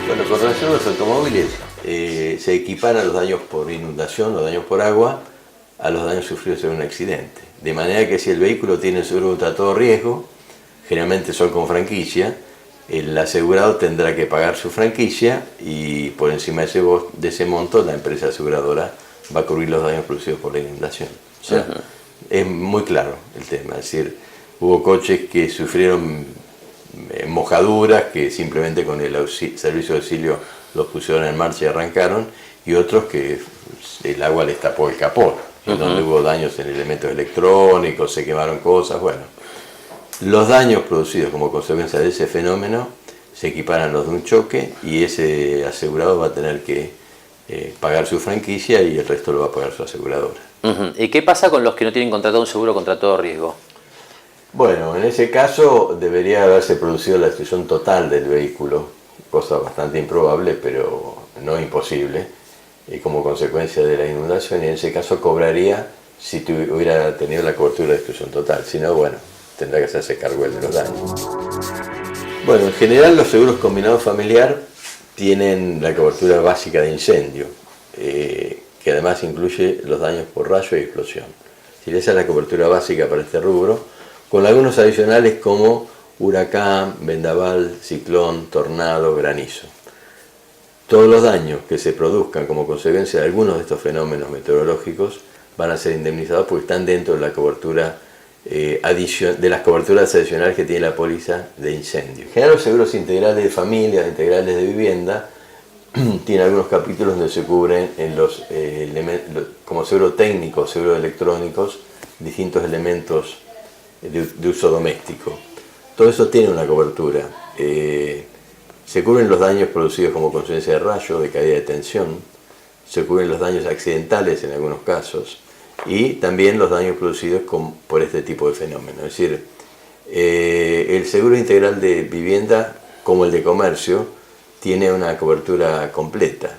Bueno, con relación a los automóviles, se equiparan los daños por inundación o daños por agua a los daños sufridos en un accidente. De manera que si el vehículo tiene seguro contra todo riesgo, generalmente son con franquicia, el asegurado tendrá que pagar su franquicia y por encima de ese monto la empresa aseguradora va a cubrir los daños producidos por la inundación. O sea, es muy claro el tema, es decir, hubo coches que sufrieron mojaduras que simplemente con el servicio de auxilio los pusieron en marcha y arrancaron, y otros que el agua les tapó el capó, donde hubo daños en elementos electrónicos, se quemaron cosas. Bueno, los daños producidos como consecuencia de ese fenómeno se equiparan a los de un choque y ese asegurado va a tener que pagar su franquicia y el resto lo va a pagar su aseguradora. ¿Y qué pasa con los que no tienen contratado un seguro contra todo riesgo? Bueno, en ese caso debería haberse producido la destrucción total del vehículo, cosa bastante improbable, pero no imposible, y como consecuencia de la inundación, y en ese caso cobraría si hubiera tenido la cobertura de destrucción total. Si no, bueno, tendrá que hacerse cargo él de los daños. Bueno, en general los seguros combinados familiar tienen la cobertura básica de incendio, que además incluye los daños por rayo y explosión. Si esa es la cobertura básica para este rubro, con algunos adicionales como huracán, vendaval, ciclón, tornado, granizo. Todos los daños que se produzcan como consecuencia de algunos de estos fenómenos meteorológicos van a ser indemnizados porque están dentro de la cobertura de las coberturas adicionales que tiene la póliza de incendio. En general, los seguros integrales de familia, integrales de vivienda, tienen algunos capítulos donde se cubren en los como seguro técnico, seguro electrónicos, distintos elementos de uso doméstico. Todo eso tiene una cobertura. Se cubren los daños producidos como consecuencia de rayo, de caída de tensión, se cubren los daños accidentales en algunos casos y también los daños producidos por este tipo de fenómenos. Es decir, el seguro integral de vivienda, como el de comercio, tiene una cobertura completa.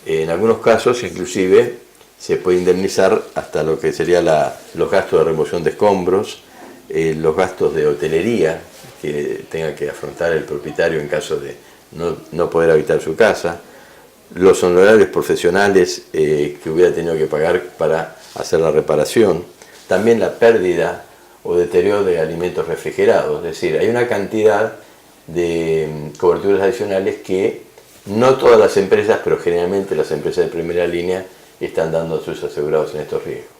En algunos casos, inclusive, se puede indemnizar hasta lo que serían los gastos de remoción de escombros, los gastos de hotelería que tenga que afrontar el propietario en caso de no poder habitar su casa, los honorarios profesionales que hubiera tenido que pagar para hacer la reparación, también la pérdida o deterioro de alimentos refrigerados. Es decir, hay una cantidad de coberturas adicionales que no todas las empresas, pero generalmente las empresas de primera línea están dando a sus asegurados en estos riesgos.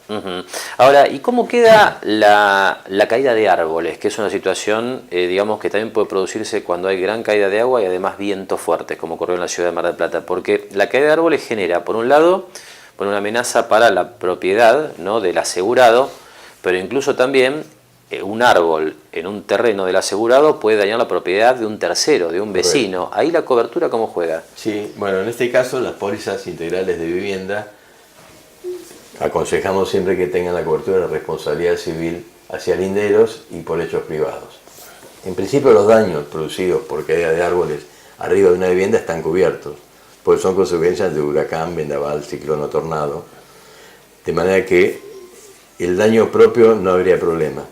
Ahora, ¿y cómo queda la caída de árboles? Que es una situación, digamos, que también puede producirse cuando hay gran caída de agua y además vientos fuertes, como ocurrió en la ciudad de Mar del Plata. Porque la caída de árboles genera, por un lado, una amenaza para la propiedad, ¿no?, del asegurado, pero incluso también un árbol en un terreno del asegurado puede dañar la propiedad de un tercero, de un vecino. Correcto. ¿Ahí la cobertura cómo juega? Sí, bueno, en este caso las pólizas integrales de vivienda aconsejamos siempre que tengan la cobertura de responsabilidad civil hacia linderos y por hechos privados. En principio los daños producidos por caída de árboles arriba de una vivienda están cubiertos, porque son consecuencias de huracán, vendaval, ciclón o tornado, de manera que el daño propio no habría problema.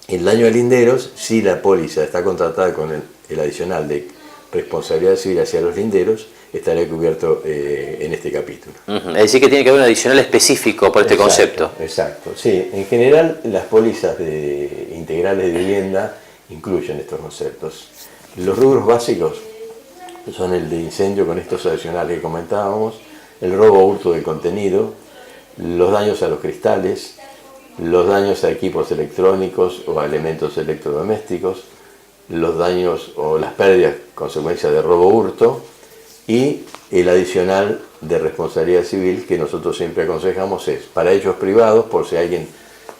El daño a linderos, si la póliza está contratada con el adicional de responsabilidad civil hacia los linderos, estaría cubierto en este capítulo. Es decir, que tiene que haber un adicional específico por este concepto. Exacto, sí. En general, las pólizas integrales de vivienda incluyen estos conceptos. Los rubros básicos son el de incendio con estos adicionales que comentábamos, el robo o hurto de contenido, los daños a los cristales, los daños a equipos electrónicos o a elementos electrodomésticos, los daños o las pérdidas consecuencia de robo o hurto, y el adicional de responsabilidad civil que nosotros siempre aconsejamos es para hechos privados, por si alguien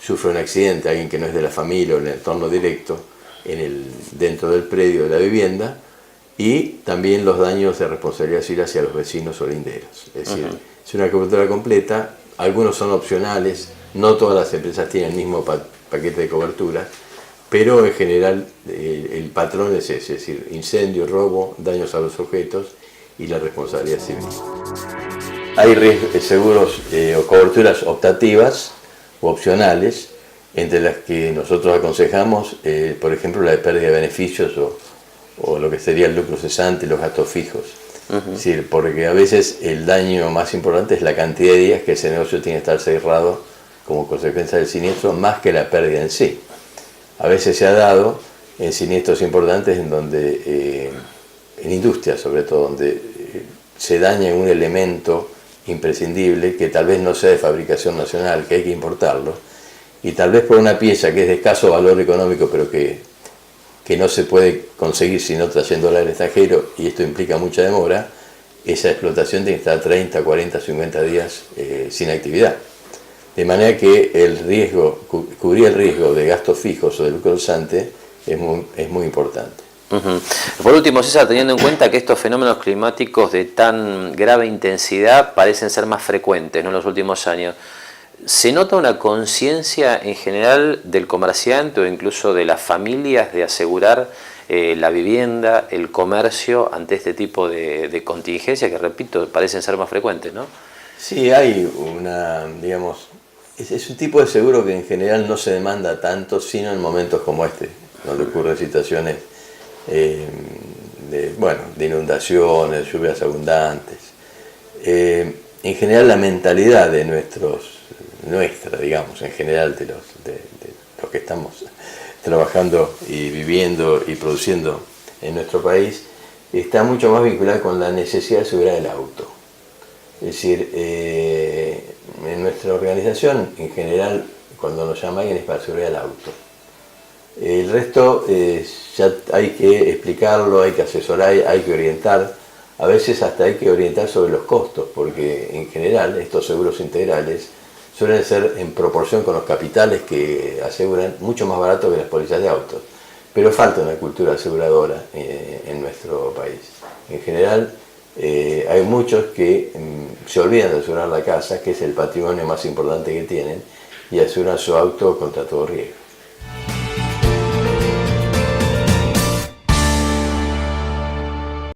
sufre un accidente, alguien que no es de la familia o en el entorno directo, dentro del predio de la vivienda, y también los daños de responsabilidad civil hacia los vecinos o linderos. Es decir, es una cobertura completa, algunos son opcionales, no todas las empresas tienen el mismo paquete de cobertura, pero en general el patrón es ese, es decir, incendio, robo, daños a los objetos y la responsabilidad civil. Hay seguros o coberturas optativas o opcionales, entre las que nosotros aconsejamos, por ejemplo, la de pérdida de beneficios o lo que sería el lucro cesante y los gastos fijos. Es decir, porque a veces el daño más importante es la cantidad de días que ese negocio tiene que estar cerrado como consecuencia del siniestro, más que la pérdida en sí. A veces se ha dado en siniestros importantes en donde, en industria sobre todo, donde se daña un elemento imprescindible que tal vez no sea de fabricación nacional, que hay que importarlo, y tal vez por una pieza que es de escaso valor económico, pero que no se puede conseguir sino trayéndola al extranjero, y esto implica mucha demora, esa explotación tiene que estar 30, 40, 50 días sin actividad. De manera que el riesgo, cubrir el riesgo de gastos fijos o de lucro causante es muy importante. Por último, César, teniendo en cuenta que estos fenómenos climáticos de tan grave intensidad parecen ser más frecuentes, ¿no?, en los últimos años, ¿se nota una conciencia en general del comerciante o incluso de las familias de asegurar la vivienda, el comercio ante este tipo de contingencias que, repito, parecen ser más frecuentes, ¿no? Sí, hay digamos, es un tipo de seguro que en general no se demanda tanto, sino en momentos como este, donde ocurren situaciones de inundaciones, lluvias abundantes. En general la mentalidad de nuestra, digamos, en general de los que estamos trabajando y viviendo y produciendo en nuestro país, está mucho más vinculada con la necesidad de asegurar el auto. Es decir, en nuestra organización, en general, cuando nos llama alguien es para asegurar el auto. El resto ya hay que explicarlo, hay que asesorar, hay que orientar. A veces hasta hay que orientar sobre los costos, porque en general estos seguros integrales suelen ser en proporción con los capitales que aseguran mucho más barato que las pólizas de autos. Pero falta una cultura aseguradora en nuestro país. En general, hay muchos que se olvidan de asegurar la casa, que es el patrimonio más importante que tienen, y aseguran su auto contra todo riesgo.